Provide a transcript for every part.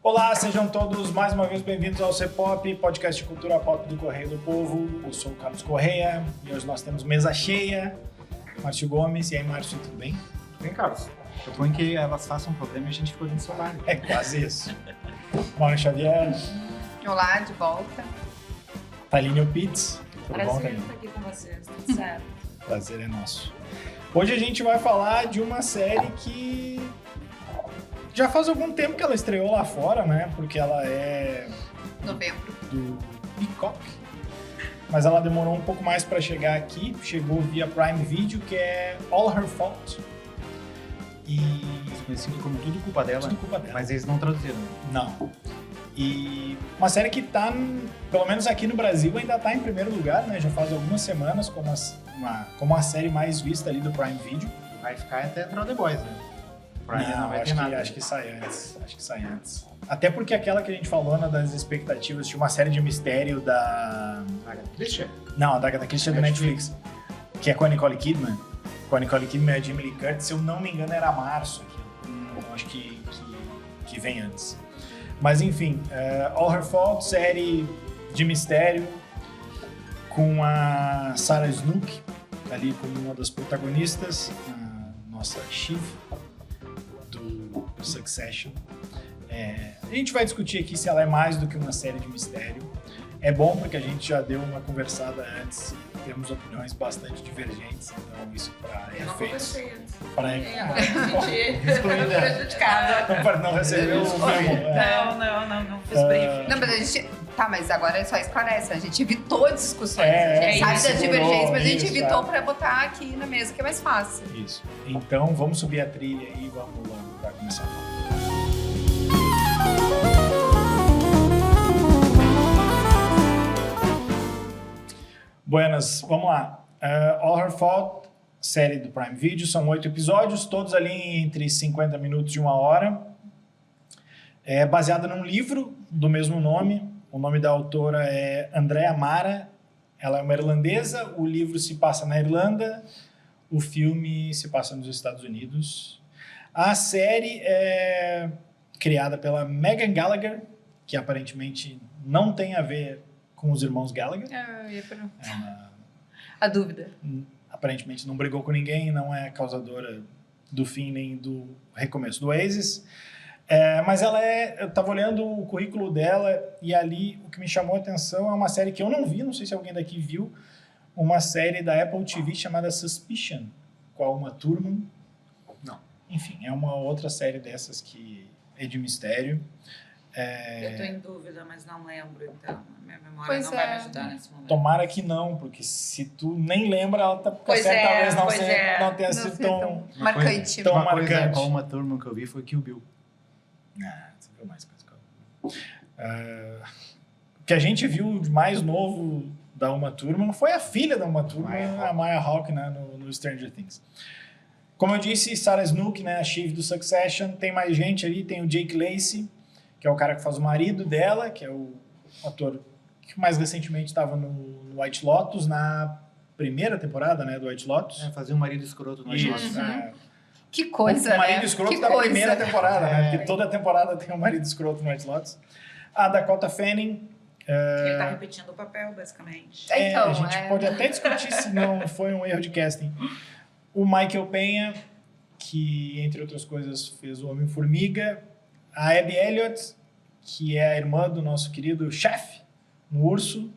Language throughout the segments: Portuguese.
Olá, sejam todos mais uma vez bem-vindos ao C-Pop, podcast de cultura pop do Correio do Povo. Eu sou o Carlos Correia e hoje nós temos mesa cheia. Márcio Gomes. E aí, Márcio, tudo bem? Tudo bem, Carlos. Eu tô em que elas façam um programa e a gente ficou dentro do celular. É quase isso. Mauro Xavier. Olá, de volta. Thaline Pitts. Tudo bom, Prazer Thaline? estar aqui com vocês, tudo certo. Prazer é nosso. Hoje a gente vai falar de uma série que já faz algum tempo que ela estreou lá fora, né? Porque ela é Novembro. do Peacock, mas ela demorou um pouco mais para chegar aqui. Chegou via Prime Video, que é All Her Fault. E Conhecido como Tudo Culpa Dela, tudo culpa dela. mas eles não traduziram. Não. E uma série que tá, pelo menos aqui no Brasil, ainda tá em primeiro lugar, né? Já faz algumas semanas como a série mais vista ali do Prime Video. Vai ficar até entrar o The Boys, né? Prime não vai ter nada. Acho que sai antes. Acho que sai antes. Até porque aquela que a gente falou das expectativas de uma série de mistério da... Agatha Christie? Não, a da Agatha Christie é do Netflix. Que é com a Nicole Kidman. Com a Nicole Kidman e a Jamie Lee Curtis. Se eu não me engano, era março. Eu acho que vem antes. Mas enfim, All Her Fault, série de mistério com a Sarah Snook ali como uma das protagonistas, a nossa Shiv do Succession. A gente vai discutir aqui se ela é mais do que uma série de mistério. É bom porque a gente já deu uma conversada antes e temos opiniões bastante divergentes, então isso para Eu não efeitos. conversei antes. Para Excluída. Prejudicada. para não receber o memo. Não fiz briefing. Não, mas a gente... Tá, mas agora só esclarece. A gente evitou discussões. É, a gente sabe isso, das divergências, mas a gente isso, evitou pra botar aqui na mesa, que é mais fácil. Isso. Então vamos subir a trilha e vamos logo para começar a falar. Buenas, vamos lá. All Her Fault, série do Prime Video, são 8 episódios, todos ali entre 50 minutos e 1 hora. É baseada num livro do mesmo nome. O nome da autora é Andrea Mara. Ela é uma irlandesa. O livro se passa na Irlanda. O filme se passa nos Estados Unidos. A série é criada pela Megan Gallagher, que aparentemente não tem a ver com os irmãos Gallagher. Eu ia perguntar. Ela A dúvida. aparentemente não brigou com ninguém, não é causadora do fim nem do recomeço do Oasis. Mas eu estava olhando o currículo dela e ali o que me chamou a atenção é uma série que eu não vi, não sei se alguém daqui viu, uma série da Apple TV chamada Suspicion, com a Uma Thurman. Não. Enfim, é uma outra série dessas que é de mistério. Eu tô em dúvida, mas não lembro, então a minha memória Pois não vai me é. ajudar nesse momento. Tomara que não, porque se tu nem lembra, ela tá, Pois série é, talvez não, pois é. não tenha Não sido sei, tão... marcante. Tão Uma coisa marcante. com uma turma que eu vi foi Kill Bill. Você viu mais coisa que eu... O que a gente viu de mais novo da Uma Thurman foi a filha da Uma Thurman, a Maya Hawke, né, no Stranger Things. Como eu disse, Sarah Snook, né, a Shiv do Succession, tem mais gente ali, tem o Jake Lacy, que é o cara que faz o marido dela, que é o ator que mais recentemente estava no White Lotus, na primeira temporada, né, do White Lotus. Fazer um marido escroto no Isso, Xbox. Que coisa, o marido né? escroto Que da coisa. primeira temporada, né? Porque toda temporada tem um marido escroto no White Lotus. A Dakota Fanning. Ele tá repetindo o papel, basicamente. Então, a gente pode até discutir se não foi um erro de casting. O Michael Peña, que, entre outras coisas, fez o Homem-Formiga. A Abby Elliott, que é a irmã do nosso querido chefe no Urso.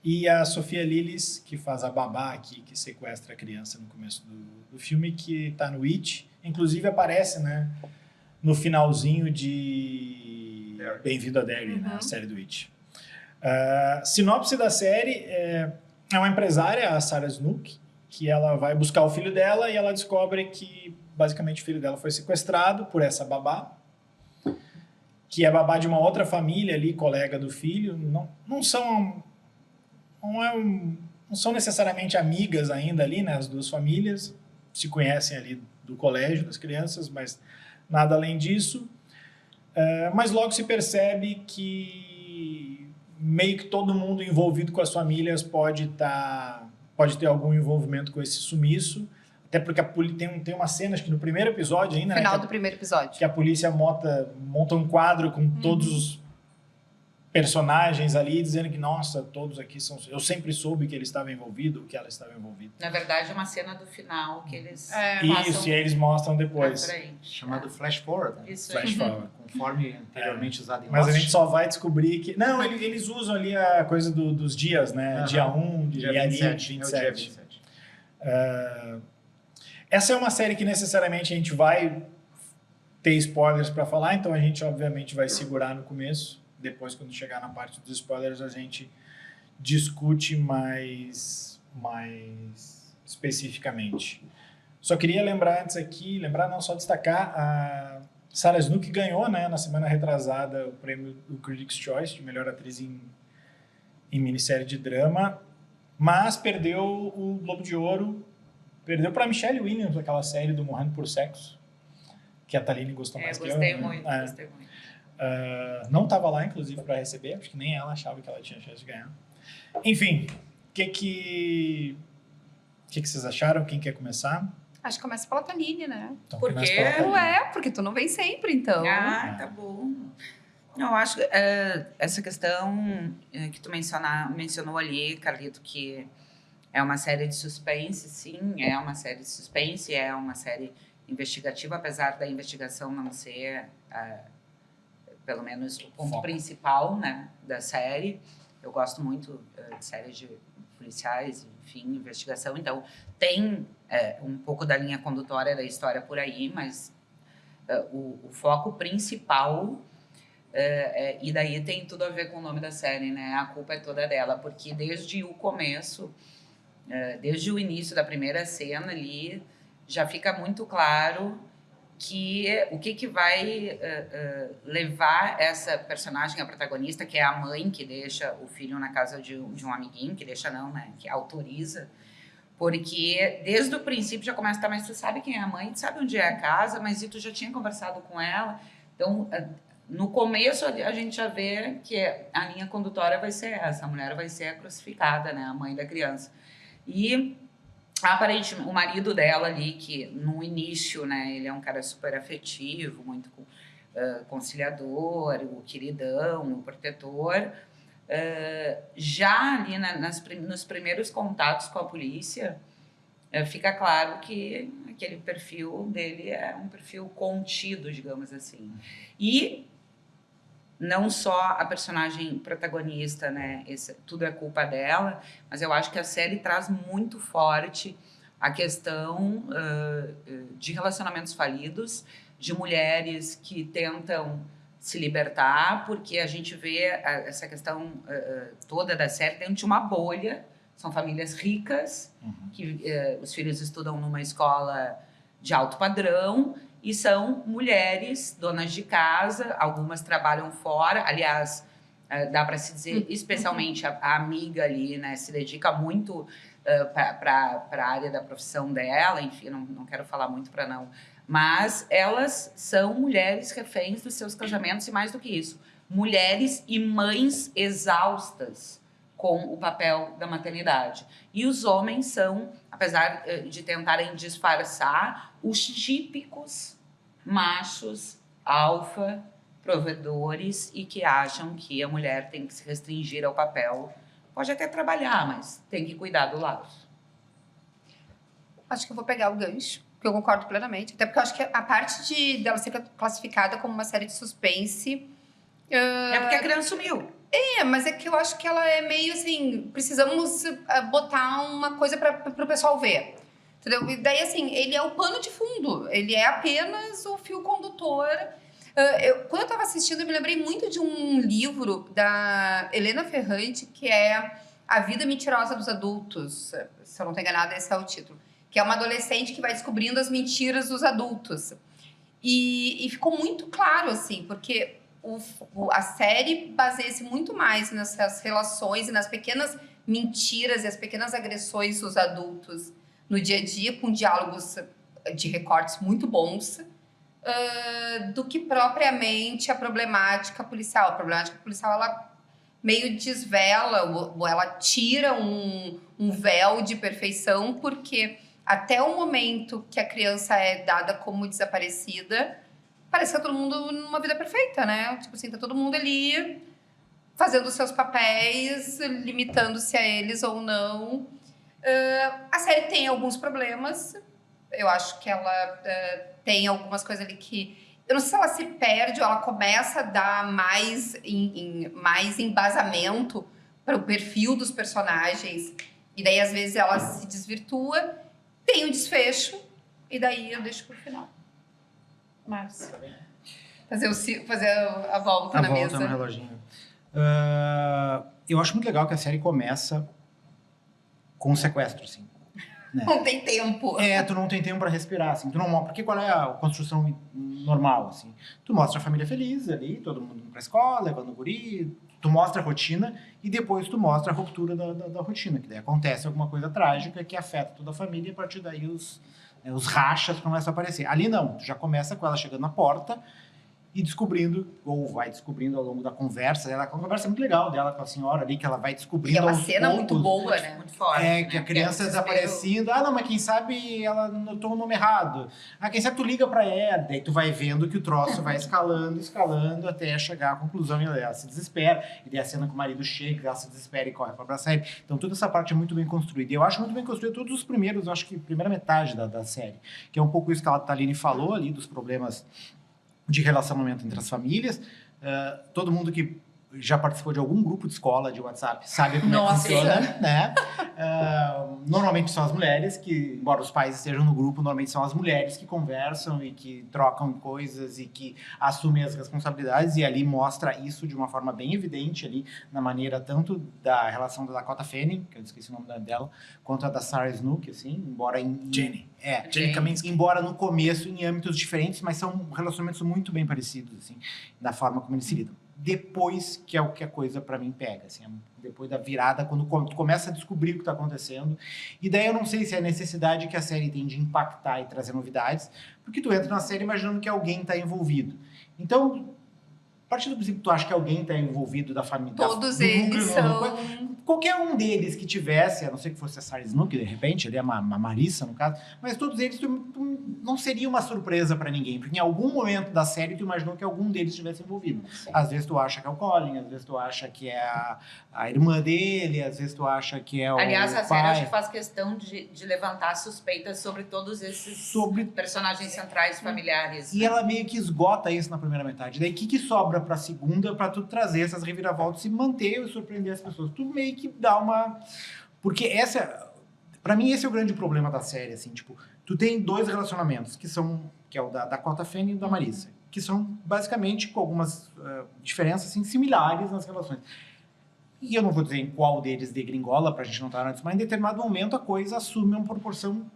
E a Sofia Lillis, que faz a babá aqui, que sequestra a criança no começo do filme, que tá no It. Inclusive aparece, né, no finalzinho de Bem-vindo a Derry, né, a série do It. Sinopse da série é uma empresária, a Sarah Snook, que ela vai buscar o filho dela e ela descobre que, basicamente, o filho dela foi sequestrado por essa babá, que é babá de uma outra família ali, colega do filho. Não são necessariamente amigas ainda ali, né? As duas famílias se conhecem ali do colégio das crianças, mas nada além disso. Mas logo se percebe que meio que todo mundo envolvido com as famílias pode ter algum envolvimento com esse sumiço. Até porque tem uma cena, acho que no primeiro episódio ainda, Final né? do primeiro episódio. Que a polícia monta um quadro com todos os personagens ali, dizendo que, nossa, todos aqui são... Eu sempre soube que ele estava envolvido, que ela estava envolvida. Na verdade, é uma cena do final que eles Isso, e aí eles mostram depois. Chamado flash forward, né? Isso Flash aí. forward. Conforme anteriormente usado em Mas a Lost. gente só vai descobrir que... Não, eles usam ali a coisa dos dias, né? Aham. Dia 1, Dia e ali 27. 27. É o dia 27. Essa é uma série que necessariamente a gente vai ter spoilers para falar, então a gente obviamente vai segurar no começo. Depois, quando chegar na parte dos spoilers, a gente discute mais especificamente. Só queria lembrar antes aqui, só destacar, a Sarah Snook ganhou, né, na semana retrasada, o prêmio do Critics' Choice de melhor atriz em minissérie de drama, mas perdeu o Globo de Ouro, perdeu para Michelle Williams, aquela série do Morrendo por Sexo, que a Thaline gostou mais que eu. Gostei muito. Não estava lá, inclusive, para receber, acho que nem ela achava que ela tinha chance de ganhar. Enfim, o que vocês acharam? Quem quer começar? Acho que começa pela Thaline, né? Então, Por começa quê? pela Thaline. Ué, porque tu não vem sempre, então. Tá bom. Eu acho que essa questão que tu mencionou ali, Carlito, que é uma série de suspense, sim, é uma série de suspense, é uma série investigativa, apesar da investigação não ser, pelo menos, o ponto principal, né, da série. Eu gosto muito de séries de policiais, enfim, investigação, então tem um pouco da linha condutória da história por aí, mas o foco principal, e daí tem tudo a ver com o nome da série, né? A culpa é toda dela, porque desde o começo, desde o início da primeira cena ali, já fica muito claro que o que vai levar essa personagem, a protagonista, que é a mãe que deixa o filho na casa de um amiguinho, que deixa não, né? Que autoriza, porque desde o princípio já começa, mas tu sabe quem é a mãe, tu sabe onde é a casa, mas e tu já tinha conversado com ela, então... No começo, a gente já vê que a linha condutória vai ser essa. A mulher vai ser a crucificada, né? A mãe da criança. E, aparentemente, o marido dela ali, que no início, né? Ele é um cara super afetivo, muito conciliador, o queridão, o protetor. Já ali nos primeiros contatos com a polícia, fica claro que aquele perfil dele é um perfil contido, digamos assim. E não só a personagem protagonista, né? Tudo é culpa dela, mas eu acho que a série traz muito forte a questão de relacionamentos falidos, de mulheres que tentam se libertar, porque a gente vê essa questão toda da série dentro de uma bolha. São famílias ricas, que os filhos estudam numa escola de alto padrão, e são mulheres, donas de casa, algumas trabalham fora. Aliás, dá para se dizer, especialmente a amiga ali, né, se dedica muito para a área da profissão dela, enfim, não quero falar muito para não. Mas elas são mulheres reféns dos seus casamentos, e mais do que isso, mulheres e mães exaustas com o papel da maternidade. E os homens são, apesar de tentarem disfarçar, os típicos machos alfa, provedores, e que acham que a mulher tem que se restringir ao papel. Pode até trabalhar, mas tem que cuidar do lar. Acho que eu vou pegar o gancho, que eu concordo plenamente. Até porque eu acho que a parte dela ser classificada como uma série de suspense... É porque a criança sumiu. Mas é que eu acho que ela é meio assim... Precisamos botar uma coisa para o pessoal ver. Entendeu? E daí, assim, ele é o pano de fundo. Ele é apenas o fio condutor. Quando eu estava assistindo, eu me lembrei muito de um livro da Helena Ferrante, que é A Vida Mentirosa dos Adultos. Se eu não estou enganada, esse é o título. Que é uma adolescente que vai descobrindo as mentiras dos adultos. E ficou muito claro, assim, porque a série baseia-se muito mais nessas relações e nas pequenas mentiras e as pequenas agressões dos adultos no dia a dia, com diálogos de recortes muito bons, do que propriamente a problemática policial. A problemática policial, ela meio desvela, ou ela tira um véu de perfeição, porque até o momento que a criança é dada como desaparecida, parece que tá todo mundo numa vida perfeita, né? Tipo assim, tá todo mundo ali fazendo os seus papéis, limitando-se a eles ou não. A série tem alguns problemas. Eu acho que ela tem algumas coisas ali que... Eu não sei se ela se perde ou ela começa a dar mais embasamento para o perfil dos personagens. E daí, às vezes, ela se desvirtua. Tem um desfecho. E daí eu deixo pro final. Márcio. Fazer a volta na mesa. A volta no reloginho. Eu acho muito legal que a série começa com um sequestro, assim. Né? Não tem tempo. Tu não tem tempo pra respirar, assim. Tu não, porque qual é a construção normal, assim? Tu mostra a família feliz ali, todo mundo indo pra escola, levando o guri, tu mostra a rotina e depois tu mostra a ruptura da rotina, que daí acontece alguma coisa trágica que afeta toda a família e a partir daí os rachas começam a aparecer. Ali não, tu já começa com ela chegando na porta e descobrindo, ou vai descobrindo ao longo da conversa, uma conversa muito legal dela com a senhora ali, que ela vai descobrindo. E é uma aos cena poucos, muito boa, né? Muito forte. que a criança desaparecendo. Não, mas quem sabe ela notou o nome errado. Quem sabe tu liga pra ela. Daí tu vai vendo que o troço vai escalando, até chegar à conclusão e ela se desespera. E daí a cena que o marido chega, ela se desespera e corre pra abraçar ele. Então toda essa parte é muito bem construída. E eu acho muito bem construída todos os primeiros, eu acho que a primeira metade da série. Que é um pouco isso que a Thaline falou ali, dos problemas de relacionamento entre as famílias. Todo mundo que já participou de algum grupo de escola de WhatsApp sabe como é que funciona, né? Normalmente são as mulheres que, embora os pais estejam no grupo, normalmente são as mulheres que conversam e que trocam coisas e que assumem as responsabilidades, e ali mostra isso de uma forma bem evidente ali, na maneira tanto da relação da Dakota Fanning, que eu esqueci o nome dela, quanto a da Sarah Snook, assim, embora Jenny Jenny Kaminsky. Embora no começo em âmbitos diferentes, mas são relacionamentos muito bem parecidos, assim, da forma como eles se lidam. Depois que é o que a coisa pra mim pega, assim, depois da virada, quando tu começa a descobrir o que tá acontecendo. E daí eu não sei se é a necessidade que a série tem de impactar e trazer novidades, porque tu entra na série imaginando que alguém tá envolvido. Então, a partir do princípio que tu acha que alguém tá envolvido da família... Todos eles são... Qualquer um deles que tivesse, a não ser que fosse a Sarah Snook, de repente, ali a Marissa, no caso, mas todos eles não seria uma surpresa pra ninguém, porque em algum momento da série tu imaginou que algum deles estivesse envolvido. Sim. Às vezes tu acha que é o Colin, às vezes tu acha que é a irmã dele, às vezes tu acha que é o Aliás, a série pai. acho que faz questão de levantar suspeitas sobre todos esses personagens centrais familiares. E né? ela meio que esgota isso na primeira metade. Daí o que sobra pra segunda pra tu trazer essas reviravoltas e manter e surpreender as pessoas? Tu meio que dá uma... Porque pra mim esse é o grande problema da série, assim, tipo, tu tem dois relacionamentos, que é o da Dakota Fanning e o da Marissa, que são basicamente com algumas diferenças, assim, similares nas relações. E eu não vou dizer em qual deles degringola, pra gente não estar antes, mas em determinado momento a coisa assume uma proporção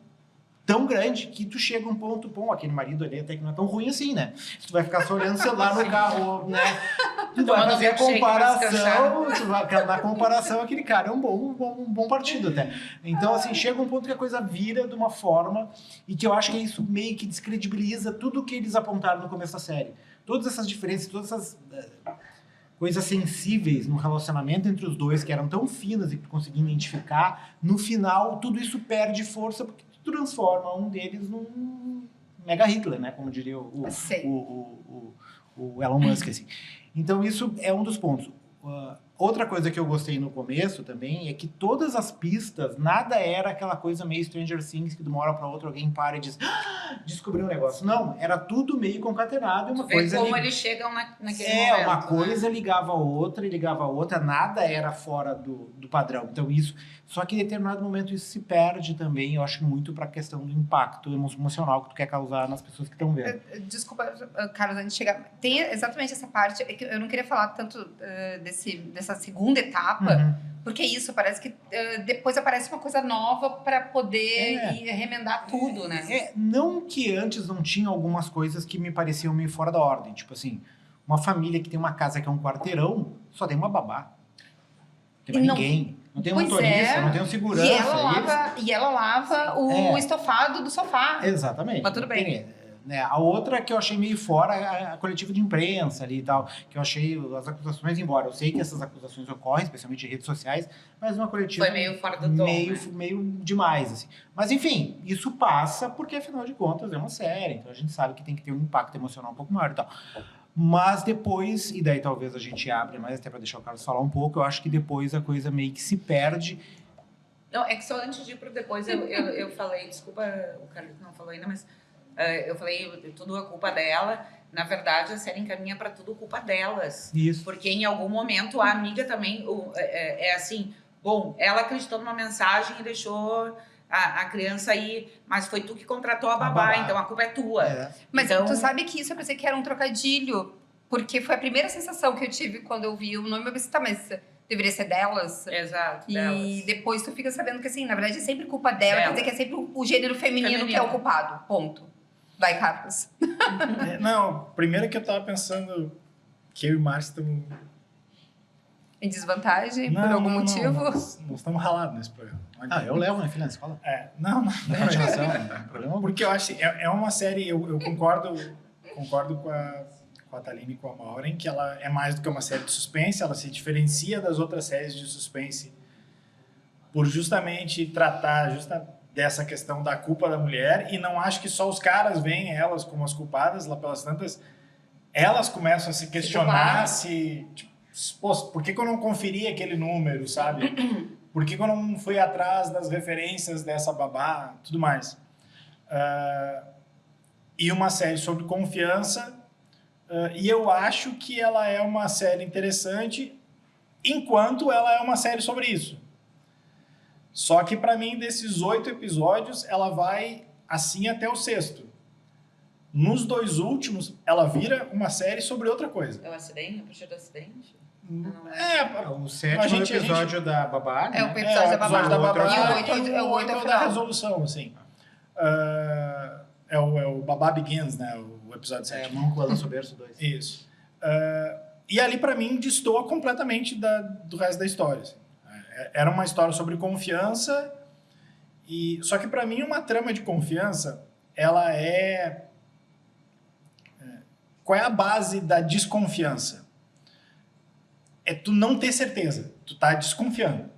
tão grande que tu chega a um ponto, bom, aquele marido ali até que não é tão ruim assim, né? Tu vai ficar só olhando o celular no carro, né? Tu vai fazer a comparação, na comparação aquele cara é um bom partido até. Então, assim, chega um ponto que a coisa vira de uma forma e que eu acho que isso meio que descredibiliza tudo o que eles apontaram no começo da série. Todas essas diferenças, todas essas coisas sensíveis no relacionamento entre os dois, que eram tão finas e que tu conseguia identificar, no final tudo isso perde força porque transforma um deles num mega Hitler, né? Como diria o Elon Musk, assim. Então, isso é um dos pontos. Outra coisa que eu gostei no começo também é que todas as pistas, nada era aquela coisa meio Stranger Things, que de uma hora para outra alguém para e diz descobriu um negócio. Não, era tudo meio concatenado. Uma coisa como eles chegam naquele momento. Uma coisa ligava a outra, nada era fora do padrão. Então isso, só que em determinado momento isso se perde também, eu acho, muito para a questão do impacto emocional que tu quer causar nas pessoas que estão vendo. Desculpa, Carlos, antes de chegar, tem exatamente essa parte, é que eu não queria falar tanto dessa segunda etapa, porque isso, parece que depois aparece uma coisa nova para poder ir remendar tudo, né? Não que antes não tinha algumas coisas que me pareciam meio fora da ordem, tipo assim, uma família que tem uma casa que é um quarteirão, só tem uma babá. Não tem mais ninguém. Não tem um motorista, não tem um segurança. E ela lava o estofado do sofá. Exatamente. Mas tudo bem. né? A outra que eu achei meio fora, a coletiva de imprensa ali e tal, que eu achei as acusações, embora eu sei que essas acusações ocorrem, especialmente em redes sociais, mas uma coletiva... Foi meio fora do tom, meio demais, assim. Mas, enfim, isso passa porque, afinal de contas, é uma série, então a gente sabe que tem que ter um impacto emocional um pouco maior e tal. Mas depois, e daí talvez a gente abre mais até para deixar o Carlos falar um pouco, eu acho que depois a coisa meio que se perde. Não, é que só antes de ir pro depois, eu falei, desculpa, o Carlos não falou ainda, mas eu falei, tudo é culpa dela. Na verdade, a série encaminha para tudo culpa delas. Isso. Porque em algum momento a amiga também é assim, bom, ela acreditou numa mensagem e deixou a criança ir, mas foi tu que contratou a babá, então a culpa é tua. É. Mas Então- tu sabe que isso eu pensei que era um trocadilho, porque foi a primeira sensação que eu tive quando eu vi o nome. Eu pensei, tá, mas deveria ser delas? Exato, E delas. depois tu fica sabendo que, assim, na verdade é sempre culpa dela, Dela. quer dizer que é sempre o gênero feminino que é o culpado, ponto. Vai, Carlos. Não, primeiro que eu tava pensando que eu e o Márcio estamos... Em desvantagem, por algum motivo? Nós estamos ralados nesse programa. Ah, eu levo minha filha na escola. Não. Não tem razão, não tem problema algum. Porque eu acho que é uma série, eu concordo com a Thaline e com a Maureen, que ela é mais do que uma série de suspense, ela se diferencia das outras séries de suspense por justamente tratar dessa questão da culpa da mulher, e não acho que só os caras veem elas como as culpadas, lá pelas tantas, elas começam a se questionar tipo, pô, por que eu não conferi aquele número, sabe? Por que eu não fui atrás das referências dessa babá, tudo mais. E uma série sobre confiança, e eu acho que ela é uma série interessante enquanto ela é uma série sobre isso. Só que para mim, desses 8 episódios, ela vai assim até o 6º. Nos 2 últimos, ela vira uma série sobre outra coisa. É o acidente? A partir do acidente? O 7º episódio da babá, né? É o episódio da babá. Da babá E o 8 é o 8 é é o da final. resolução, assim. É o Babá Begins, né? O episódio 7. É, Mão com Balanço Berço 2. Isso. E ali, para mim, destoa completamente do resto da história. Assim. Era uma história sobre confiança, só que, para mim, uma trama de confiança, ela qual é a base da desconfiança? É tu não ter certeza. Tu tá desconfiando.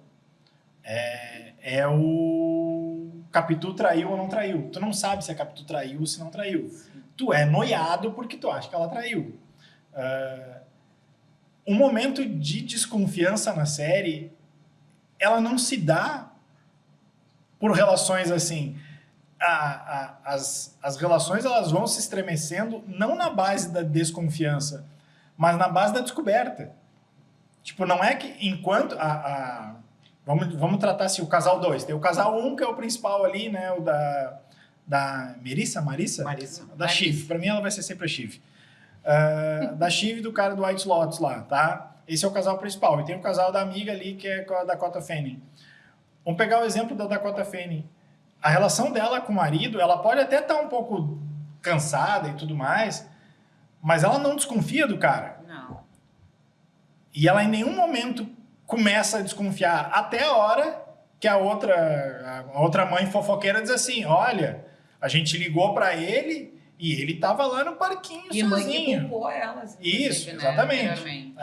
É o Capitu traiu ou não traiu. Tu não sabe se a Capitu traiu ou se não traiu. Tu é noiado porque tu acha que ela traiu. Um momento de desconfiança na série, ela não se dá por relações assim. As relações, elas vão se estremecendo não na base da desconfiança, mas na base da descoberta. Tipo, não é que enquanto... Vamos tratar assim, o casal 2. Tem o casal 1, que é o principal ali, né? O da Marissa? Da Shiv. Pra mim, ela vai ser sempre a Shiv. Da Shiv e do cara do White Lotus lá, tá? Esse é o casal principal. E tem o casal da amiga ali, que é com a Dakota Fanning. Vamos pegar o exemplo da Dakota Fanning. A relação dela com o marido, ela pode até estar um pouco cansada e tudo mais, mas ela não desconfia do cara. Não. E ela em nenhum momento começa a desconfiar, até a hora que a outra mãe fofoqueira diz assim, olha, a gente ligou pra ele e ele tava lá no parquinho E a mãe que sozinho. culpou elas. Isso, inclusive, né, exatamente. anteriormente.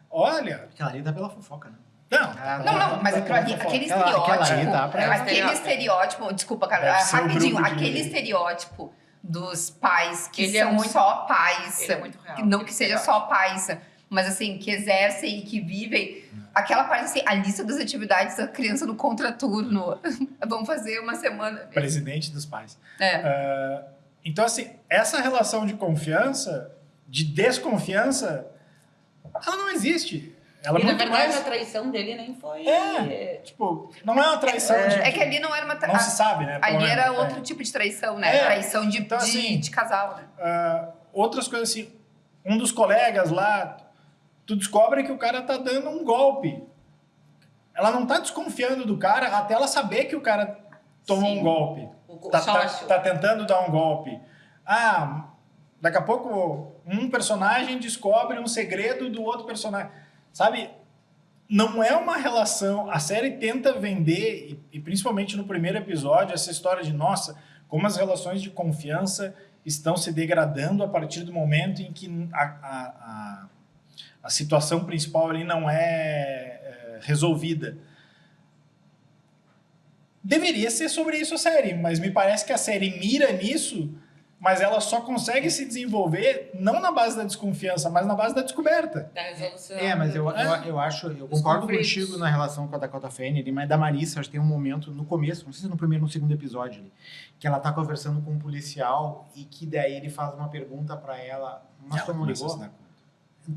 Olha... Aquela ali dá pela fofoca, né? Não, mas aquele estereótipo, tá pra- aquele estereótipo, desculpa, Deve cara, ser o rapidinho, grupo de- aquele estereótipo dos pais que Ele é são muito- só pais, ele é muito real, que não aquele que seja estereótipo. só pais, mas assim, que exercem e que vivem, aquela parte assim, a lista das atividades da criança no contraturno, vamos fazer uma semana. Presidente dos pais. É. Então, assim, essa relação de confiança, de desconfiança, ela não existe. Ela é E na muito verdade mais... a traição dele nem foi. Tipo, não é uma traição de... É que ali não era uma Não se sabe, né? ali Pelo era menos, outro tipo de traição, né? Traição de, Então, assim, de casal, né? outras coisas assim, um dos colegas lá, tu descobre que o cara tá dando um golpe. Ela não tá desconfiando do cara até ela saber que o cara tomou Sim. um golpe. O Tá sócio. tentando dar um golpe. Daqui a pouco um personagem descobre um segredo do outro personagem. Sabe? Não é uma relação... A série tenta vender, e principalmente no primeiro episódio, essa história de, nossa, como as relações de confiança estão se degradando a partir do momento em que a situação principal ali não é resolvida. Deveria ser sobre isso a série, mas me parece que a série mira nisso, mas ela só consegue se desenvolver não na base da desconfiança, mas na base da descoberta. Da resolução. Mas eu concordo conflitos. contigo na relação com a Dakota Fanning, mas da Marissa, acho que tem um momento no começo, não sei se no primeiro ou no segundo episódio ali, que ela tá conversando com um policial e que daí ele faz uma pergunta pra ela, mas tu não ligou?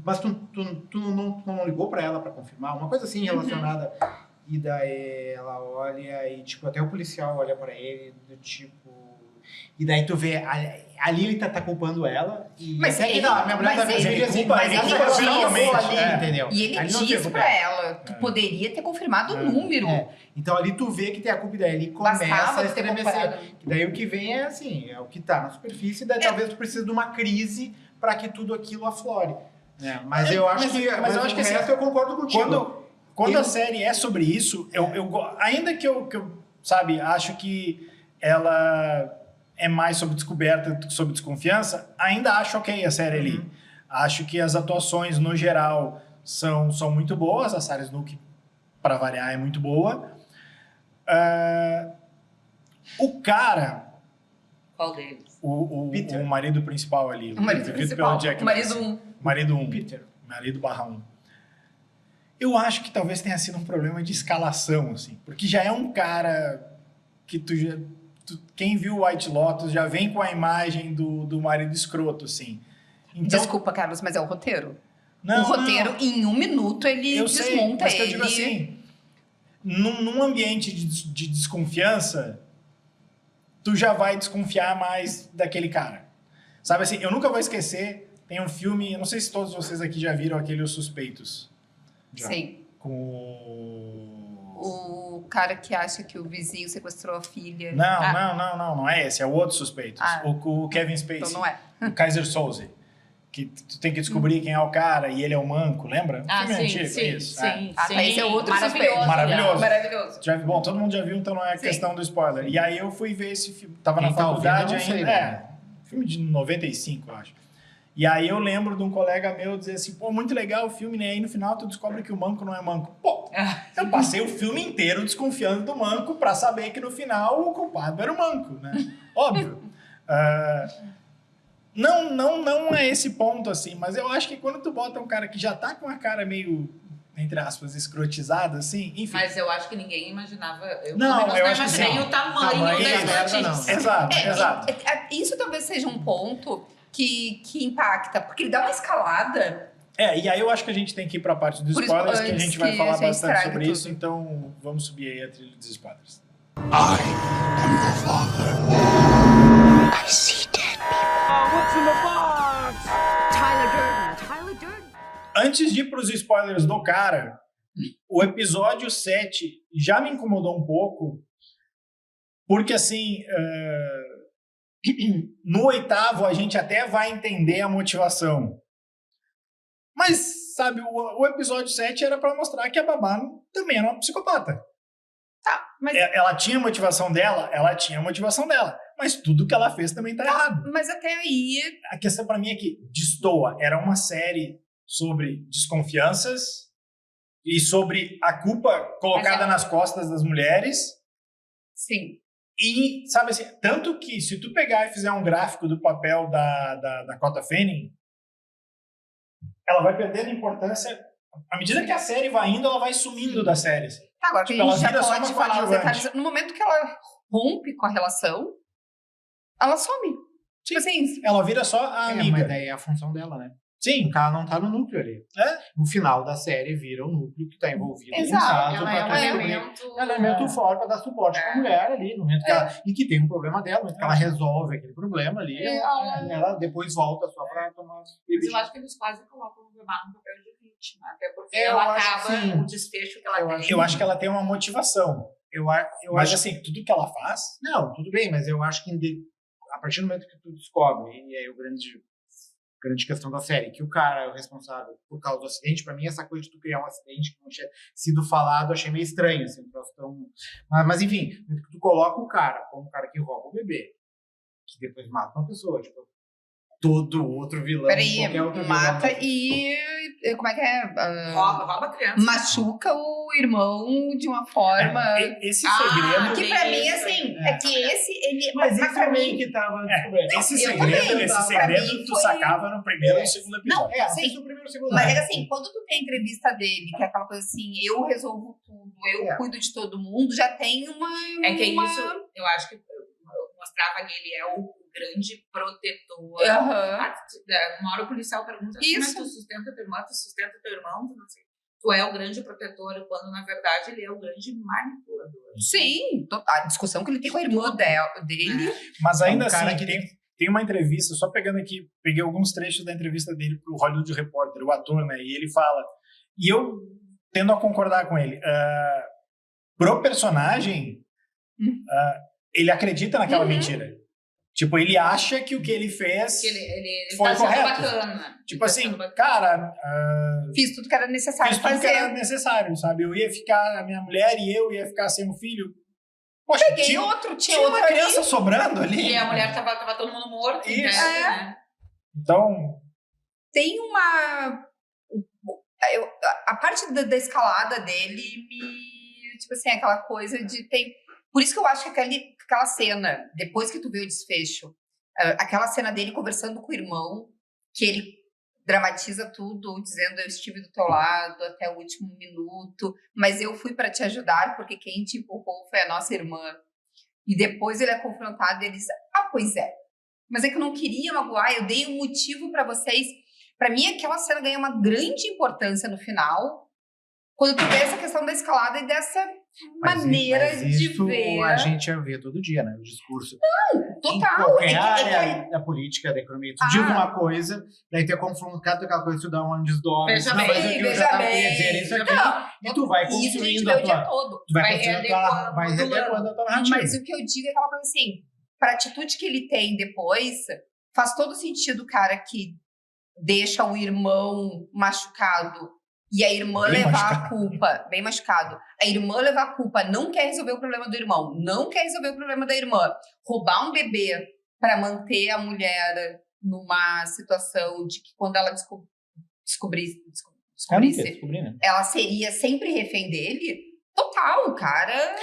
Mas tu não ligou pra ela pra confirmar? Uma coisa assim relacionada. E daí ela olha e, tipo, até o policial olha pra ele, do tipo... E daí tu vê, ali ele tá culpando ela. E Mas até que ele- não, minha mulher mas tá ele- vendo assim, mas mas ele ela diz- confirmou ali, é. entendeu? E ele Ali não diz teve pra culpa. ela, tu poderia ter confirmado o número. Então ali tu vê que tem a culpa, e daí ele começa Bastava a tu ter estremecer. comparado. E daí o que vem é assim, é o que tá na superfície, daí talvez tu precise de uma crise pra que tudo aquilo aflore. Mas eu acho que mas eu acho que o assim, resto eu concordo contigo. Quando a série é sobre isso, ainda que eu sabe, acho que ela é mais sobre descoberta do que sobre desconfiança, ainda acho ok a série ali. Acho que as atuações, no geral, são muito boas. A Sarah Snook, para variar, é muito boa. O cara, Qual deles? o Peter. marido principal ali, O marido vivido principal, pelo Jack o marido Nicholson. 1. Marido 1. Peter. Marido /1. Eu acho que talvez tenha sido um problema de escalação, assim. Porque já é um cara que quem viu White Lotus já vem com a imagem do marido escroto, assim. Então, Desculpa, Carlos, mas é o roteiro. não, o roteiro, em 1 minuto, ele eu sei, desmonta mas que eu ele. digo assim, num ambiente de desconfiança, tu já vai desconfiar mais daquele cara. Sabe assim, eu nunca vou esquecer, tem um filme, eu não sei se todos vocês aqui já viram aquele Os Suspeitos. Já. Sim. Com O cara que acha que o vizinho sequestrou a filha. Não é esse, é o outro Suspeitos. Ah. O Kevin Spacey. Então não é. O Kaiser Soze. Que tu tem que descobrir quem é o cara e ele é o manco, lembra? O filme é antigo, isso. Ah, tá, esse é outro suspeito. Maravilhoso. Maravilhoso. Bom, todo mundo já viu, então não é Sim. questão do spoiler. E aí eu fui ver esse filme, tava Quem na tá faculdade ouvindo, eu não ainda. sei, né? Filme de 95, eu acho. E aí eu lembro de um colega meu dizer assim, pô, muito legal o filme, né? Aí no final tu descobre que o manco não é manco. Pô, eu passei o filme inteiro desconfiando do manco pra saber que no final o culpado era o manco, né? Óbvio. Não é esse ponto, assim, mas eu acho que quando tu bota um cara que já tá com a cara meio, entre aspas, escrotizada, assim, enfim. Mas eu acho que ninguém imaginava. Eu Não, pelo menos eu não acho que imaginei sim. o tamanho Tamanho da da merda, notícia. Exato, exato. Isso talvez seja um ponto que impacta, porque ele dá uma escalada. E aí eu acho que a gente tem que ir pra parte dos Por isso, spoilers, que a antes gente vai que falar a gente bastante estrague sobre tudo. isso, então vamos subir aí a trilha dos spoilers. Tyler Durden. Antes de ir pros spoilers do cara, o episódio 7 já me incomodou um pouco, porque assim, no 8º a gente até vai entender a motivação. Mas, sabe, o episódio 7 era pra mostrar que a babá também era uma psicopata. Tá, mas, Ela tinha a motivação dela, mas tudo que ela fez também tá errado. mas até aí. A questão pra mim é que destoa. Era uma série sobre desconfianças e sobre a culpa colocada nas costas das mulheres. Sim. E, sabe assim, tanto que se tu pegar e fizer um gráfico do papel da Dakota Fanning, ela vai perdendo importância. À medida que a série vai indo, ela vai sumindo da série. Assim. Tá, agora que Tipo, a ela gente já vira só pode uma falar os coadjuvante. detalhes. No momento que ela rompe com a relação, ela some. Tipo assim, Ela vira só a Mas amiga. daí é a função dela, né? Sim. Porque ela não tá no núcleo ali. No final da série vira o núcleo que tá envolvido Exato, no caso. Ela pra é um tu descobrir. elemento. É um elemento forte pra dar suporte pra mulher ali, no momento que ela, e que tem um problema dela, no momento que ela resolve aquele problema ali, ela depois volta só pra tomar Mas bebê. eu acho que eles quase colocam o Bebá no papel de vítima. Até porque Eu ela acho acaba que sim. o desfecho que ela tem. Eu acho que ela tem uma motivação. Eu Mas acho assim, tudo que ela faz. Não, tudo bem, mas eu acho que a partir do momento que tu descobre, e aí o grande questão da série, que o cara é o responsável por causa do acidente, pra mim essa coisa de tu criar um acidente que não tinha sido falado, eu achei meio estranho, assim, mas enfim, tu coloca o cara como um cara que rouba o bebê, que depois mata uma pessoa, tipo, todo outro vilão, Peraí, qualquer outro mata vilão. e... Como é que é? Rouba a criança. Machuca o irmão de uma forma... Esse Ah, segredo... Que pra mim, isso, assim, é. é que esse... Ele, Mas pra isso é meio mim- que tava descoberto. Esse eu segredo, também, esse pra segredo mim tu foi- sacava no primeiro e no segundo episódio. Não, Assista sim. o primeiro e o segundo. Mas é que assim, quando tu tem a entrevista dele, que é aquela coisa assim, eu resolvo tudo, eu cuido de todo mundo, já tem uma... É que uma... isso, eu acho que eu mostrava que ele é o grande protetor. Aham. Uma hora o policial pergunta assim, mas Isso. tu sustenta teu irmão, tu sustenta teu irmão, tu não sei. Tu é o grande protetor, quando na verdade ele é o grande manipulador. Sim, a discussão que ele tem com a irmã dele. Mas ainda É um cara assim, que tem uma entrevista, só pegando aqui, peguei alguns trechos da entrevista dele pro Hollywood Reporter, o ator, né? E ele fala, e eu tendo a concordar com ele, pro personagem, ele acredita naquela mentira. Tipo, ele acha que o que ele fez Que ele foi tá sendo correto. bacana. Tipo Ele tá assim, sendo bacana. cara, Fiz tudo que era necessário fiz tudo que fazer. era necessário, sabe? Eu ia ficar, a minha mulher e eu ia ficar sem um filho. Poxa, Peguei tinha outro, tinha uma outro criança ali. sobrando ali. E a mulher tava todo mundo morto, Isso. entende, né? Então, Tem uma... A parte da escalada dele me... Tipo assim, aquela coisa de... Por isso que eu acho que aquela cena, depois que tu vê o desfecho, aquela cena dele conversando com o irmão, que ele dramatiza tudo, dizendo eu estive do teu lado até o último minuto, mas eu fui para te ajudar porque quem te empurrou foi a nossa irmã. E depois ele é confrontado e ele diz, pois é, mas é que eu não queria magoar, eu dei um motivo para vocês. Para mim, aquela cena ganha uma grande importância no final, quando tu vê essa questão da escalada e dessa maneira mas de isso ver. a gente já vê todo dia, né? O discurso. Total. Em qualquer É que- área da política, da economia. Tu diz uma coisa, daí tu é confrontado com aquela coisa, tu dá uma desdobra. Veja Não, bem, mas o que eu já tava querendo dizer é isso aqui. Não, E tu vai isso a gente construindo vê a o dia tua... todo. Tu vai Vai construindo readequando, vai readequando a tua narrativa. Mas o que eu digo é aquela coisa assim, para a atitude que ele tem depois, faz todo sentido o cara que deixa o irmão machucado e a irmã Bem levar machucado. a culpa, bem machucado, a irmã levar a culpa, não quer resolver o problema do irmão, não quer resolver o problema da irmã, roubar um bebê para manter a mulher numa situação de que quando ela descobrisse, né? ela seria sempre refém dele. Total, o cara...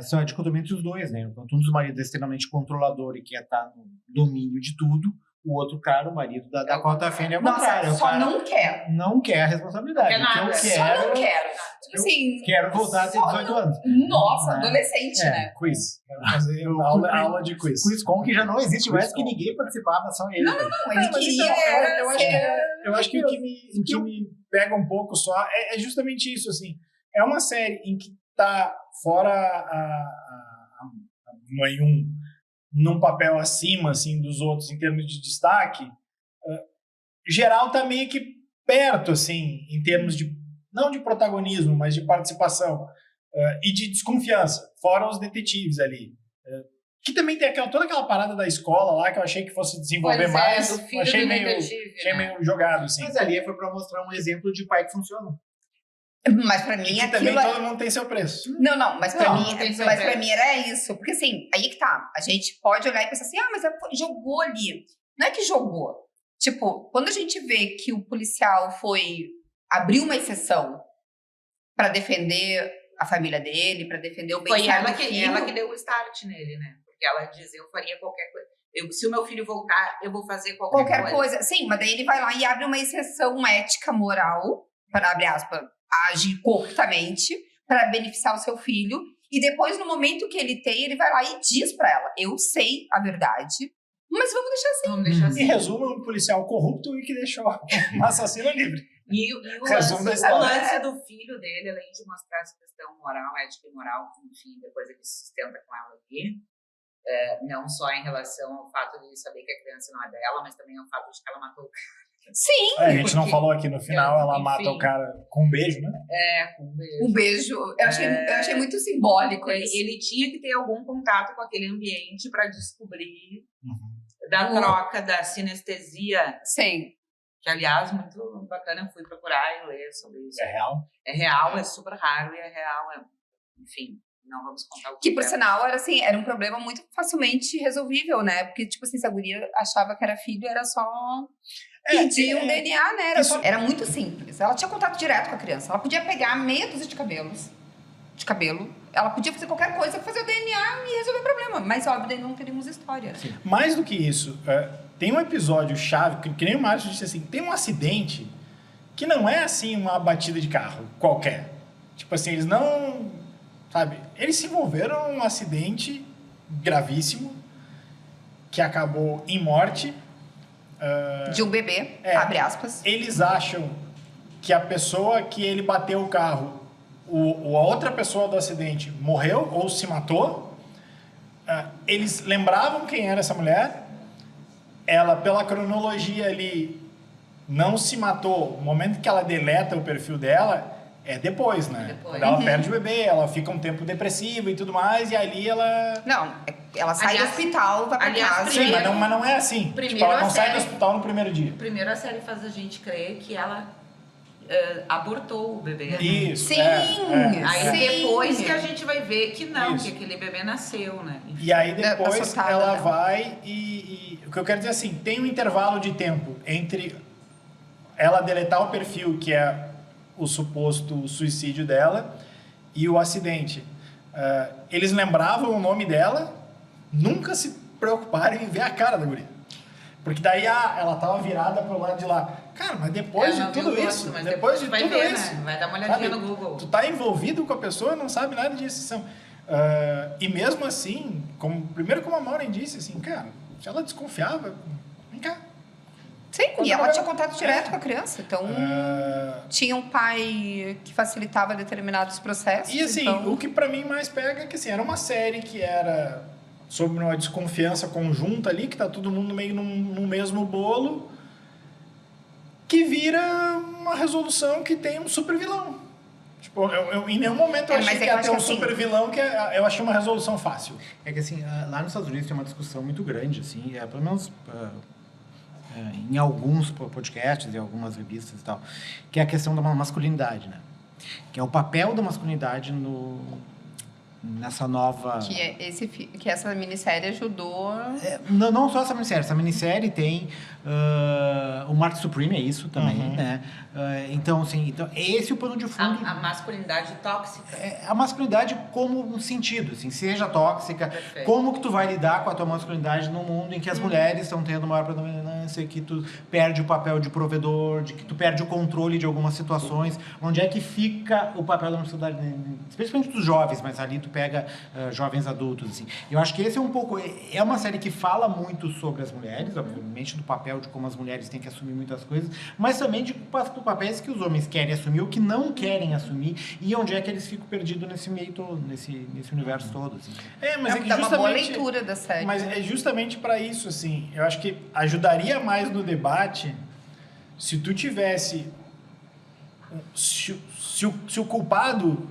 São a dicotomia entre os dois, né? Enquanto um dos maridos é extremamente controlador e quer estar no domínio de tudo, o outro cara, o marido da Dakota Fanning, é o contrário. Nossa, O só cara não quer. não quer a responsabilidade. Não quer O que eu nada. Só quero, não quero. Tipo assim... quero voltar a ter só 18 anos. Nossa, É. adolescente, né? quiz. Quero fazer Eu- aula de quiz. QuizCon, que já não existe mais, que QuizCon. ninguém participava, só ele. Não, ele mas queria... então, eu acho que ser- Eu acho que o que me pega um pouco só é justamente isso, assim. É uma série em que tá fora a Mãe 1 num papel acima, assim, dos outros em termos de destaque. Geral tá meio que perto, assim, em termos de, não de protagonismo, mas de participação e de desconfiança, fora os detetives ali. Que também tem toda aquela parada da escola lá, que eu achei que fosse desenvolver Pois é, mais. do filho achei do meio, detetive, achei né? meio jogado, assim. Mas ali foi pra mostrar um exemplo de pai que funciona. Mas pra E mim que também aquilo... todo mundo tem seu preço. Não, mas pra Não, mim, tem que ser mas pra preço. mim era isso. Porque assim, aí que tá. A gente pode olhar e pensar assim, mas jogou ali. Não é que jogou. Tipo, quando a gente vê que o policial abriu uma exceção pra defender a família dele, pra defender o Foi bem-estar ela do que, filho. ela que deu o start nele, né? Porque ela dizia, eu faria qualquer coisa. Se o meu filho voltar, eu vou fazer Qualquer coisa. Sim, mas daí ele vai lá e abre uma exceção ética, moral, para, abre aspas, agir corretamente, para beneficiar o seu filho. E depois, no momento que ele tem, ele vai lá e diz pra ela, eu sei a verdade, mas vamos deixar assim. Vamos deixar Em assim. resumo, um policial corrupto e que deixou um assassino livre. E o Resumo da lance, história. o lance do filho dele, além de mostrar essa questão moral, ética e moral, que, enfim, depois ele se sustenta com ela aqui, não só em relação ao fato de saber que a criança não é dela, mas também ao fato de que ela matou o cara. Sim, A gente não porque- falou aqui no final, ela enfim. mata o cara com um beijo, né? Com um beijo. um beijo. Eu achei muito simbólico isso. Ele tinha que ter algum contato com aquele ambiente para descobrir da Uhum. troca, da sinestesia, Sim. que, aliás, muito bacana, eu fui procurar e ler sobre isso. É real. É real, é super raro e é real, enfim, Não vamos contar o Que, por é. sinal, era assim, era um problema muito facilmente resolvível, né? Porque, tipo assim, se a guria achava que era filho, era só pedir um DNA, né? Era muito simples. Ela tinha contato direto com a criança. Ela podia pegar meia dúzia de cabelo. Ela podia fazer qualquer coisa, fazer o DNA e resolver o problema. Mas, óbvio, daí não teríamos história. Mais do que isso, tem um episódio chave, que nem o Márcio disse assim, tem um acidente que não é assim uma batida de carro qualquer. Tipo assim, eles não... Sabe? Eles se envolveram num acidente gravíssimo que acabou em morte. De um bebê, abre aspas. Eles acham que a pessoa que ele bateu o carro, a outra pessoa do acidente morreu ou se matou. Eles lembravam quem era essa mulher. Ela, pela cronologia ali, não se matou. No momento que ela deleta o perfil dela, é depois, né? Depois. Quando ela perde o bebê, ela fica um tempo depressiva e tudo mais, e ali ela... Não, ela sai do hospital, vai pra casa. Sim, mas não é assim. Primeiro Tipo, ela não a sai do série- hospital no primeiro dia. Primeiro a série faz a gente crer que ela abortou o bebê. Isso. Sim, Aí sim. depois que a gente vai ver que não, Isso. que aquele bebê nasceu, né? E aí depois assustada ela dela. vai e... O que eu quero dizer assim, tem um intervalo de tempo entre ela deletar o perfil, que é o suposto suicídio dela, e o acidente. Eles lembravam o nome dela, nunca se preocuparam em ver a cara da guria. Porque daí ela tava virada pro lado de lá. Cara, mas depois de tudo isso, depois de vai tudo ver, isso, né? Vai dar uma olhadinha sabe, no Google. tu tá envolvido com a pessoa e não sabe nada disso. E mesmo assim, primeiro como a Maureen disse, assim, cara, se ela desconfiava, vem cá. Sim, Quando e ela ela- tinha contato direto com a criança. Então, tinha um pai que facilitava determinados processos. E assim, então... o que pra mim mais pega é que assim, era uma série que era sobre uma desconfiança conjunta ali, que tá todo mundo meio no mesmo bolo, que vira uma resolução que tem um super vilão. Tipo, eu em nenhum momento eu É, achei mas que é que ia eu ter acho um que assim- super vilão, eu achei uma resolução fácil. É que assim, lá nos Estados Unidos tem uma discussão muito grande, assim, pelo menos em alguns podcasts e algumas revistas e tal, que é a questão da masculinidade, né? Que é o papel da masculinidade nessa nova... Que essa minissérie ajudou... Não só essa minissérie tem o Mark Supreme, é isso também, né? Então, assim, esse é o pano de fundo. A masculinidade tóxica. A masculinidade como um sentido, assim, seja tóxica, Perfeito. como que tu vai lidar com a tua masculinidade num mundo em que as mulheres estão tendo maior predominância, que tu perde o papel de provedor, de que tu perde o controle de algumas situações, onde é que fica o papel da masculinidade, especialmente dos jovens, mas ali tu pega jovens adultos, assim. Eu acho que esse é um pouco, é uma série que fala muito sobre as mulheres, obviamente do papel de como as mulheres têm que assumir muitas coisas, mas também de papéis que os homens querem assumir ou que não querem assumir, e onde é que eles ficam perdidos nesse meio todo, nesse universo todo, assim. Mas é que dá uma boa justamente... leitura da série. Mas é justamente para isso, assim, eu acho que ajudaria mais no debate se tu tivesse... Se o culpado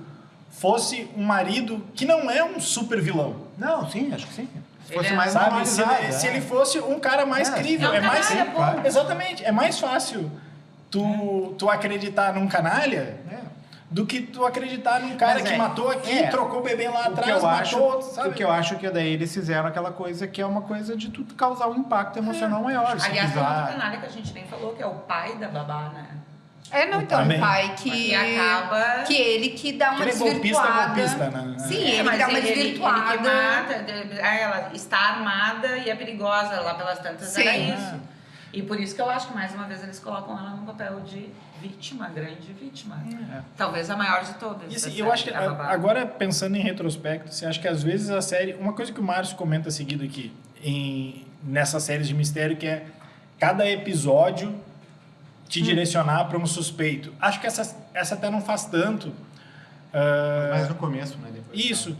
fosse um marido que não é um super vilão. Não, sim, acho que sim. Se Ele fosse é- mais Sabe? normalizado, Se ele fosse um cara mais crível, é um mais canalha, pô. exatamente, é mais fácil tu acreditar num canalha do que tu acreditar num cara Mas que matou aqui, trocou o bebê lá atrás, matou outro, sabe? O que eu acho que daí eles fizeram aquela coisa que é uma coisa de tu causar um impacto emocional maior. se Aliás, tem outro quiser. canalha que a gente nem falou, que é o pai da babá, né? Então, Também. o pai Que acaba... Que ele que dá uma Aquele desvirtuada. golpista, né? Sim, ele mas que dá uma ele desvirtuada. que mata, ela está armada e é perigosa, lá pelas tantas Sim. era isso. E por isso que eu acho que mais uma vez eles colocam ela num papel de vítima, grande vítima. Talvez a maior de todas. E assim, da eu série, acho que a babá. agora pensando em retrospecto, você acha que às vezes a série, uma coisa que o Márcio comenta seguido aqui nessas séries de mistério, que é cada episódio te direcionar para um suspeito. Acho que essa até não faz tanto. Mas no começo, né? Depois, Isso.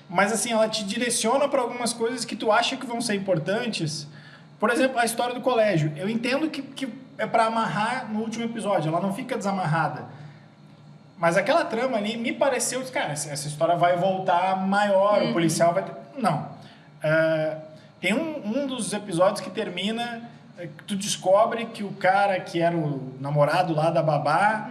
Mas assim, ela te direciona para algumas coisas que tu acha que vão ser importantes. Por exemplo, a história do colégio. Eu entendo que é para amarrar no último episódio, ela não fica desamarrada. Mas aquela trama ali me pareceu, cara, essa história vai voltar maior, o policial vai... Não. Tem um dos episódios que termina, que tu descobre que o cara que era o namorado lá da babá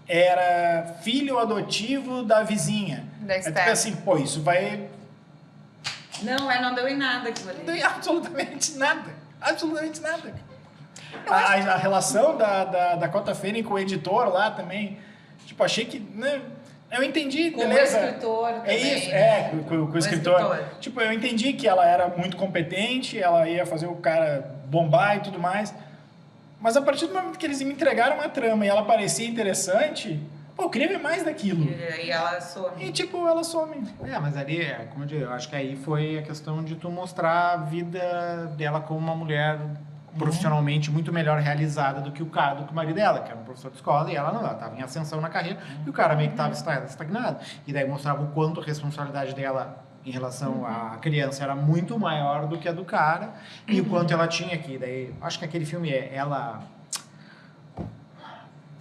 era filho adotivo da vizinha. Da É tipo Esther. assim, pô, isso vai... Não deu em nada aquilo Não ali. tem absolutamente nada. Absolutamente nada. A relação da Dakota Fanning com o editor lá também. Tipo, achei que... Né, eu entendi, Com beleza. o escritor É também. isso, né? com o escritor. Tipo, eu entendi que ela era muito competente, ela ia fazer o cara bombar e tudo mais. Mas a partir do momento que eles me entregaram uma trama e ela parecia interessante, pô, eu queria ver mais daquilo. E ela some. E tipo, ela some. Mas ali, como eu digo, eu acho que aí foi a questão de tu mostrar a vida dela como uma mulher profissionalmente muito melhor realizada do que o cara, do que o marido dela, que era um professor de escola, e ela não, ela estava em ascensão na carreira, e o cara meio que estava estagnado. E daí mostrava o quanto a responsabilidade dela em relação à criança era muito maior do que a do cara, e o quanto ela tinha aqui. Daí, acho que aquele filme é Ela...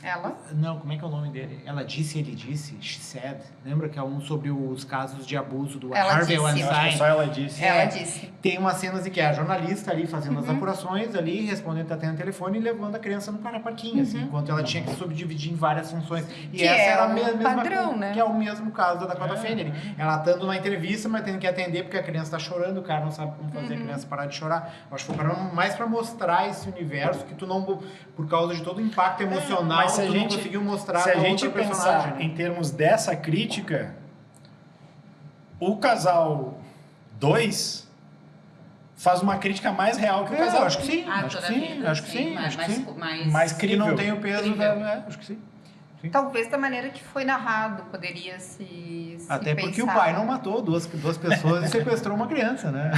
Ela? Não, como é que é o nome dele? Ela Disse, Ele Disse, She Said. Lembra que é um sobre os casos de abuso do Ela Harvey Disse. Eu acho que Weinstein? só ela disse. Ela disse. Tem umas cenas em que é a jornalista ali fazendo as apurações ali, respondendo, atendendo o telefone e levando a criança no parquinho, assim, enquanto ela tinha que se subdividir em várias funções. E Que essa é era a o mesma padrão, coisa, né? que é o mesmo caso da Dakota Fanning. Ela estando na entrevista, mas tendo que atender porque a criança está chorando, o cara não sabe como fazer a criança parar de chorar. Eu acho que foi mais para mostrar esse universo que tu não, por causa de todo o impacto emocional, mas se a tu não gente- conseguiu mostrar Se a pra gente outra pensar personagem, né? em termos dessa crítica, o casal 2 faz uma crítica mais real que o casal. acho que sim, Ah, acho que toda sim, vida, acho que sim, acho que sim. Mais Que crível. não tem o peso Incrível. da... acho que sim. Talvez da maneira que foi narrado, poderia se Até porque o pensar. pai não matou duas pessoas e sequestrou uma criança, né?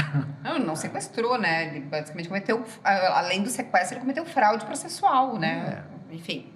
Não sequestrou, né? Ele basicamente cometeu, além do sequestro, ele cometeu fraude processual, né? Enfim.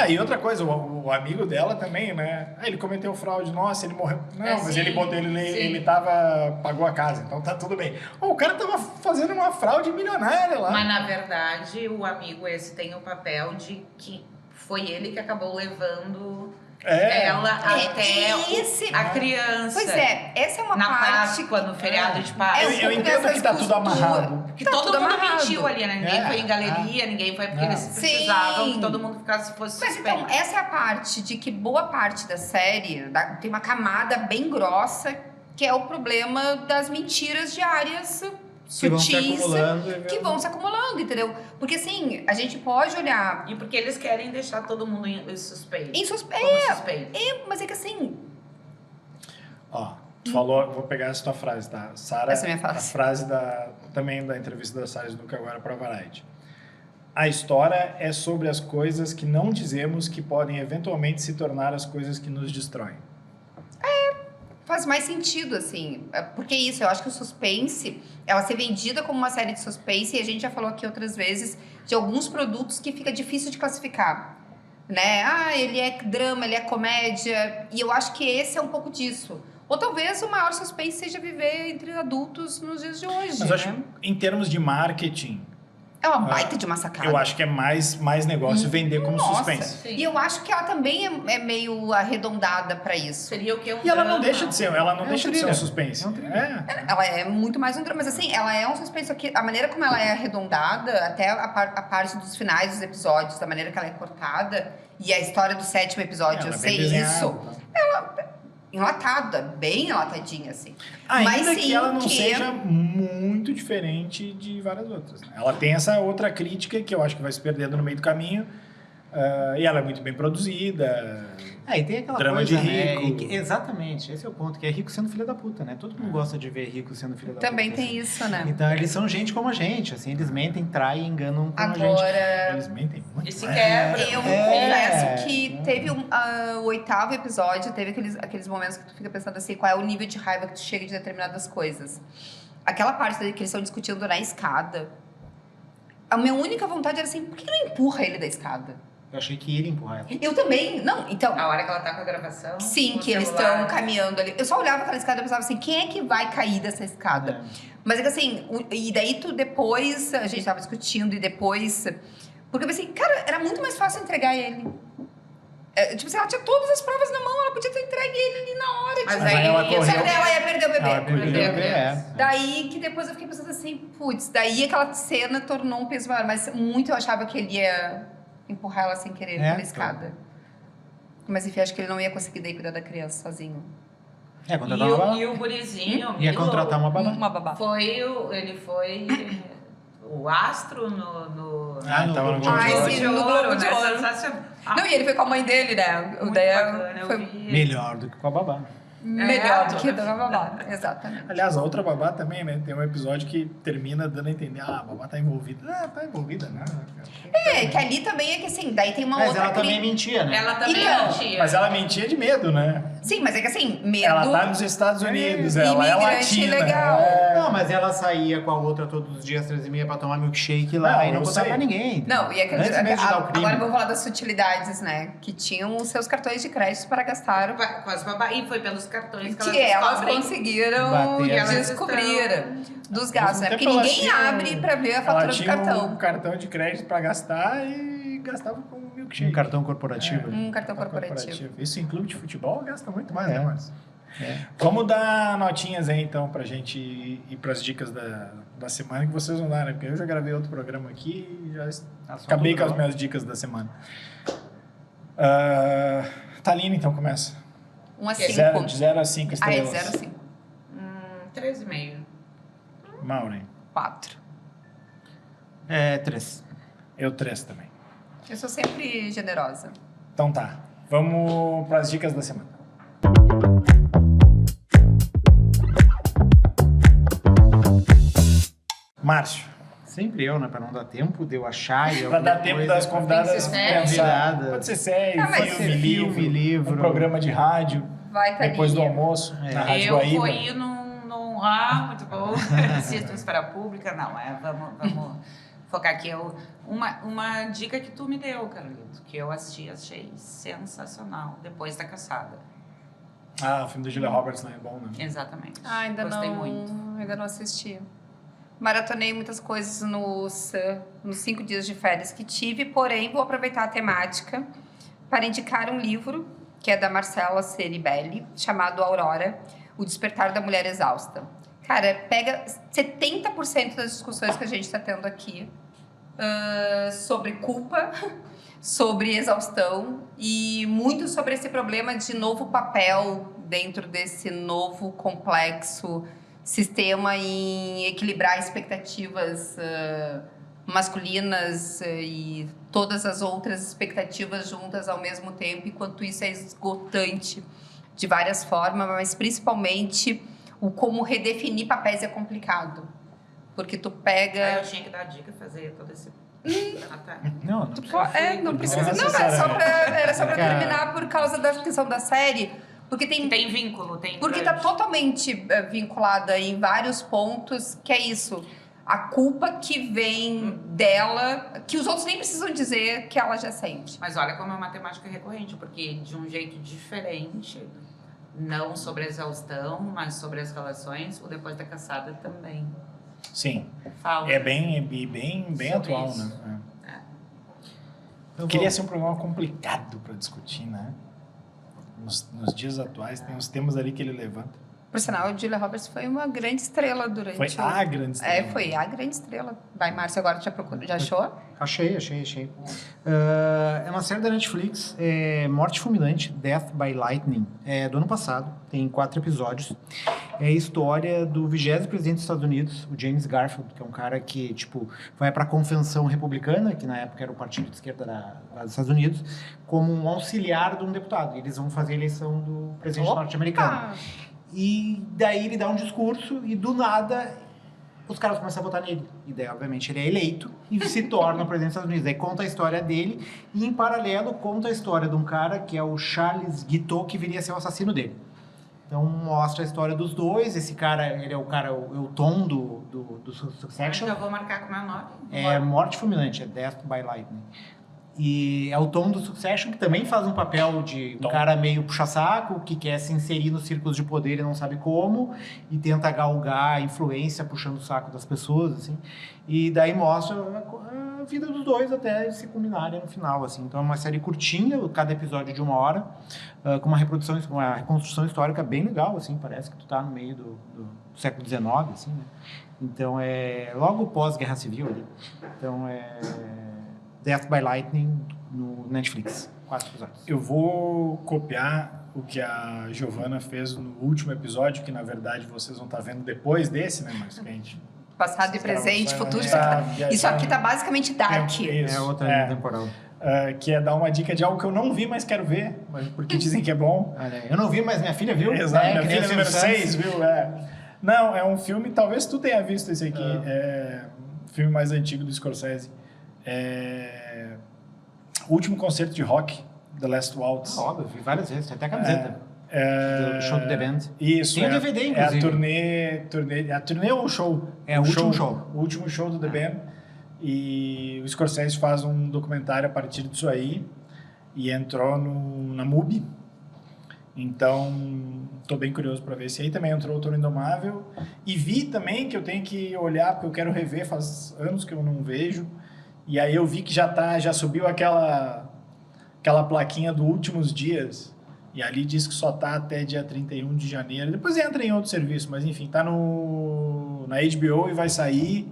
E outra coisa, o amigo dela também, né? Ele cometeu fraude, nossa, ele morreu. Não, mas sim, ele tava, pagou a casa, então tá tudo bem. O cara tava fazendo uma fraude milionária lá. Mas na verdade, o amigo esse tem o papel de que foi ele que acabou levando ela até esse- a criança. Pois é, essa é uma Na parte... Páscoa, no feriado de Eu, Páscoa. eu entendo que tá tudo amarrado. Que Tá todo tudo mundo amarrado. mentiu ali, né? Ninguém foi em galeria, ninguém foi porque eles Sim. precisavam que todo mundo fosse Mas suspeito. então, essa é a parte de que boa parte da série tem uma camada bem grossa, que é o problema das mentiras diárias Que vão se sutis acumulando. que vão se acumulando, entendeu? Porque assim, a gente pode olhar E porque eles querem deixar todo mundo suspeito. em suspeito, Como suspeito. mas é que assim, Ó, tu falou, vou pegar essa tua frase, tá? Sara, Essa é a minha frase. a frase também da entrevista da Sara Duca agora pra Variety. A história é sobre as coisas que não dizemos que podem eventualmente se tornar as coisas que nos destroem. faz mais sentido, assim. Porque isso, eu acho que o suspense, ela ser vendida como uma série de suspense, e a gente já falou aqui outras vezes, de alguns produtos que fica difícil de classificar. Né? Ele é drama, ele é comédia. E eu acho que esse é um pouco disso. Ou talvez o maior suspense seja viver entre adultos nos dias de hoje, Mas eu acho né? que em termos de marketing, É uma baita de uma sacada. eu acho que é mais negócio vender como Nossa. suspense. Sim. E eu acho que ela também é meio arredondada pra isso. Seria o quê? E ela não drama? deixa de ser, ela não É um deixa de ser um thriller. suspense. É um thriller. É. Ela é muito mais um drama, mas assim, ela é um suspense aqui. A maneira como ela é arredondada, até a parte dos finais dos episódios, da maneira que ela é cortada, e a história do 7º episódio, Ela eu é sei bem desenhada, isso. tá? Enlatada, bem enlatadinha, assim. Ainda Mas que sim ela não que- seja muito diferente de várias outras. Né? Ela tem essa outra crítica que eu acho que vai se perdendo no meio do caminho. E ela é muito bem produzida. E tem aquela Drama coisa, de né? rico. Exatamente, esse é o ponto, que é rico sendo filho da puta, né? Todo mundo gosta de ver rico sendo filho da Também puta. tem assim. isso, né? Então eles são gente como a gente, assim, eles mentem, traem, enganam como a gente. Agora, Eles mentem muito. E se quebra. eu É. confesso que teve o 8º episódio, teve aqueles momentos que tu fica pensando assim, qual é o nível de raiva que tu chega de determinadas coisas. Aquela parte que eles estão discutindo na escada, a minha única vontade era assim, por que não empurra ele da escada? Eu achei que ele empurrar ela. Eu também, não, então... A hora que ela tá com a gravação. Sim, com o que eles celular. estão caminhando ali. Eu só olhava aquela escada e pensava assim, quem é que vai cair dessa escada? Mas é que assim, e daí tu depois, a gente tava discutindo e depois... Porque eu pensei, cara, era muito mais fácil entregar ele. Tipo assim, ela tinha todas as provas na mão, ela podia ter entregue ele ali na hora. Mas tipo, aí ela ele ia correu. só que daí ela ia perder o bebê. Ela perdeu o bebê, Daí que depois eu fiquei pensando assim, putz, daí aquela cena tornou um peso maior. Mas muito eu achava que ele ia empurrar ela sem querer pela escada. Mas enfim, acho que ele não ia conseguir daí cuidar da criança sozinho. É, contratar uma babá. E o gurizinho, Ia Milo, contratar uma babá. Uma babá. ele foi o astro no tava no Globo de Ouro. Sim, no Globo de né? Ouro. Sensacional. Não, e ele foi com a mãe dele, né? Muito Daí bacana, eu foi vi. Melhor do que com a babá. melhor do que da babá. Exatamente. Aliás, a outra babá também, né? Tem um episódio que termina dando a entender, a babá tá envolvida. Ah, tá envolvida, né? É, que ali também é que assim, daí tem uma Mas outra ela também mentia, né? Ela também Então, mentia. Mas ela mentia de medo, né? Sim, mas é que assim, medo. Ela tá nos Estados Unidos, ela é Imigrante latina. legal. Não, mas ela saía com a outra todos os dias, 3h30, pra tomar milkshake lá Não, e não eu contava sei. pra ninguém. Não, e é que Antes mesmo de dar o crime. agora vamos falar das sutilidades, né? Que tinham os seus cartões de crédito para gastar. Com as babá. E foi pelos cartões Que elas descobrem. conseguiram Bater. E elas descobrir dos gastos, né? Até Porque ela ninguém tinha abre pra ver a Ela fatura do tinha cartão. um cartão de crédito pra gastar e gastava com milkshake. Um cartão corporativo. Um cartão corporativo. Isso em clube de futebol gasta muito mais, É. né, Márcio? É. Vamos dar notinhas aí, então, pra gente ir pras dicas da semana que vocês vão dar, né? Porque eu já gravei outro programa aqui e já acabei com as minhas dicas da semana. Thalina, então, começa. 1 a 5. De 0 a 5 Ah, é estrelas. de 0 a 5. 3,5. Maureen. 4. 3. Eu 3 também. Eu sou sempre generosa. Então tá. Vamos pras dicas da semana. Márcio. Sempre eu, né? Pra não dar tempo de eu achar e Pra dar tempo das convidadas Tem que ser série. pensar. Virada. Pode ser série, Ah, mas filme, livro, um programa de rádio, Vai, Thalia. depois do almoço, É. na Rádio Eu Guaíba. vou ir num muito bom. Assisto Esfera Pública. Não, vamos focar aqui. Uma dica que tu me deu, Carlito, que eu assisti, achei sensacional. Depois da Caçada. Ah, o filme da Julia Roberts, né? É bom, né? Exatamente. Ah, ainda Gostei não, muito. ainda não assisti. Maratonei muitas coisas nos 5 dias de férias que tive, porém vou aproveitar a temática para indicar um livro que é da Marcella Ceribelli, chamado Aurora, O Despertar da Mulher Exausta. Cara, pega 70% das discussões que a gente está tendo aqui sobre culpa, sobre exaustão e muito sobre esse problema de novo papel dentro desse novo complexo sistema em equilibrar expectativas masculinas e todas as outras expectativas juntas ao mesmo tempo, enquanto isso é esgotante de várias formas, mas principalmente o como redefinir papéis é complicado. Porque tu pega... Eu tinha que dar a dica, fazer todo esse... Ah, tá. Não, não precisa. Não Não, era só pra Cara. terminar por causa da questão da série. Porque Tem vínculo, tem... Porque tá totalmente vinculada em vários pontos, que é isso. A culpa que vem dela, que os outros nem precisam dizer que ela já sente. Mas olha como é uma temática recorrente, porque de um jeito diferente, não sobre a exaustão, mas sobre as relações, o Depois da Caçada também Sim. fala. É bem Sobre atual, isso. né? eu Queria vou- ser um programa complicado para discutir, né? Nos dias atuais, tem uns temas ali que ele levanta. Por sinal, a Julia Roberts foi uma grande estrela durante Foi o... a grande estrela. Foi a grande estrela. Vai, Márcio, agora tu já achou? Achei. É uma série da Netflix, Morte Fulminante, Death by Lightning, do ano passado, tem 4 episódios. É a história do 20º presidente dos Estados Unidos, o James Garfield, que é um cara que, tipo, vai para a Convenção Republicana, que na época era o partido de esquerda dos Estados Unidos, como um auxiliar de um deputado. Eles vão fazer a eleição do presidente norte-americano. E daí ele dá um discurso e do nada os caras começam a votar nele. E daí, obviamente, ele é eleito e se torna o presidente dos Estados Unidos. Aí conta a história dele e, em paralelo, conta a história de um cara que é o Charles Guiteau, que viria a ser o assassino dele. Então, mostra a história dos dois. Esse cara, ele é o Tom do Succession. Já vou marcar com o meu nome. É Morte Fulminante, é Death by Lightning. E é o Tom do Succession, que também faz um papel de um Tom. cara meio puxa-saco, que quer se inserir nos círculos de poder e não sabe como, e tenta galgar a influência puxando o saco das pessoas, assim. E daí mostra a vida dos dois até se culminarem no final, assim. Então é uma série curtinha, cada episódio de 1 hora, com uma reconstrução histórica bem legal, assim, parece que tu tá no meio do século XIX, assim, né? Então é logo pós-Guerra Civil ali. Então é Death by Lightning no Netflix. 4 episódios. Eu vou copiar o que a Giovanna fez no último episódio, que na verdade vocês vão estar vendo depois desse, né? Mas que a gente... Passado e presente, futuro. Tá Isso aqui tá basicamente dark. É outra linha temporal. Que é dar uma dica de algo que eu não vi, mas quero ver, porque dizem que é bom. Olha, eu não vi, mas minha filha viu. Exato, minha filha Criança número Inocente. 6, viu? Não, é um filme, talvez tu tenha visto esse aqui, é um filme mais antigo do Scorsese. O Último Concerto de Rock, The Last Waltz. Óbvio, vi várias vezes, tem até a camiseta. Do show do The Band. Isso, Tem um DVD, inclusive. A turnê ou o show? É, o último show. O último show do The Band. E o Scorsese faz um documentário a partir disso aí e entrou na MUBI. Então, estou bem curioso para ver. Esse aí também entrou o Toro Indomável. E vi também que eu tenho que olhar, porque eu quero rever, faz anos que eu não vejo. E aí eu vi que já subiu aquela plaquinha do Últimos Dias. E ali diz que só tá até dia 31 de janeiro. Depois entra em outro serviço, mas enfim, tá na HBO e vai sair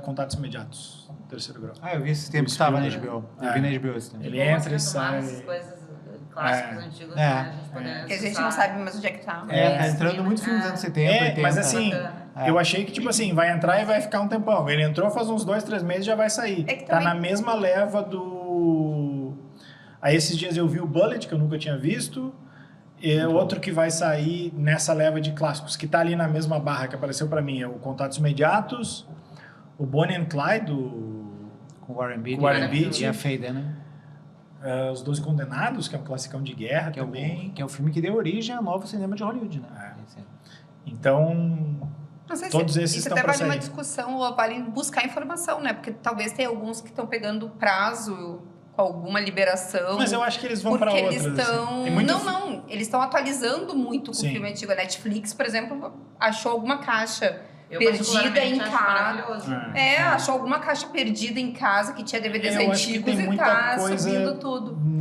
Contatos Imediatos, terceiro grau. Eu vi esse tempo que estava na HBO. Eu vi na HBO esse tempo. Ele Vou entra e retomar sai. essas coisas clássicos antigos, É. né? A gente poder Que a gente acessar. não sabe mais onde é que tá. Tá entrando muito filme dos anos 70, 80. Mas assim, É. eu achei que, tipo assim, vai entrar e vai ficar um tempão. Ele entrou faz uns 2, 3 meses e já vai sair. É que Tá também- na mesma leva do... Aí esses dias eu vi o Bullet, que eu nunca tinha visto. E outro que vai sair nessa leva de clássicos, que tá ali na mesma barra que apareceu pra mim. É o Contatos Imediatos, o Bonnie and Clyde, Com Warren Beatty. Com Warren Beatty. E a Faye Dunaway, Os 12 Condenados, que é um classicão de guerra também. que é o filme que deu origem ao novo cinema de Hollywood, né? Então, Não sei todos esses isso estão até pra vale uma sair. discussão, ou vale buscar informação, né? Porque talvez tenha alguns que estão pegando prazo com alguma liberação. mas eu acho que eles vão pra porque outras. eles estão. assim. Tem muito Não, eles estão atualizando muito com o Sim. filme antigo. A Netflix, por exemplo, achou alguma caixa Eu perdida particularmente em acho casa. maravilhoso. Achou alguma caixa perdida em casa que tinha DVDs Eu acho que antigos tem e muita tá coisa- subindo tudo.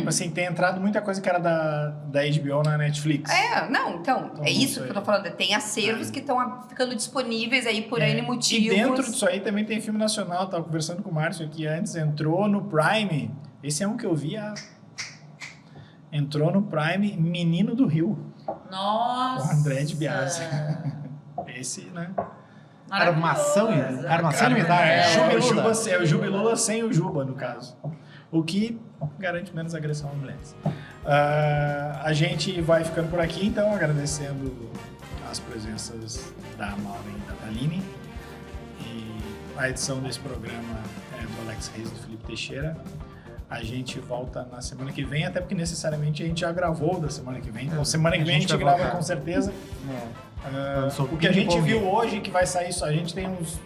Assim, tem entrado muita coisa que era da HBO na Netflix. Então, Então, é não isso sei. que eu tô falando. Tem acervos que estão ficando disponíveis aí por N motivos. E dentro disso aí também tem filme nacional. Tava conversando com o Márcio aqui antes. Entrou no Prime. Esse é um que eu vi. Entrou no Prime Menino do Rio. Nossa! Com André de Biasi. Esse, né? Armação Alimentar. É o Jubilula sem o Juba, no caso. O que garante menos agressão a mulheres. A gente vai ficando por aqui, então, agradecendo as presenças da Maura e da Taline. E a edição desse programa é do Alex Reis e do Felipe Teixeira. A gente volta na semana que vem, até porque necessariamente a gente já gravou da semana que vem. Então, semana que vem a gente vai grava voltar. com certeza. Lançou O que a gente ping-pong. viu hoje que vai sair só. A gente tem uns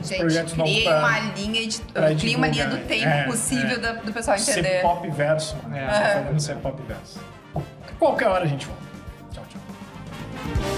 Gente, projetos novos cria pra- uma linha pra cria uma linha do divulgar. tempo possível do pessoal ser entender. pop verso. Né? É. Tá fazendo ser pop verso. Qualquer hora a gente volta. Tchau, tchau.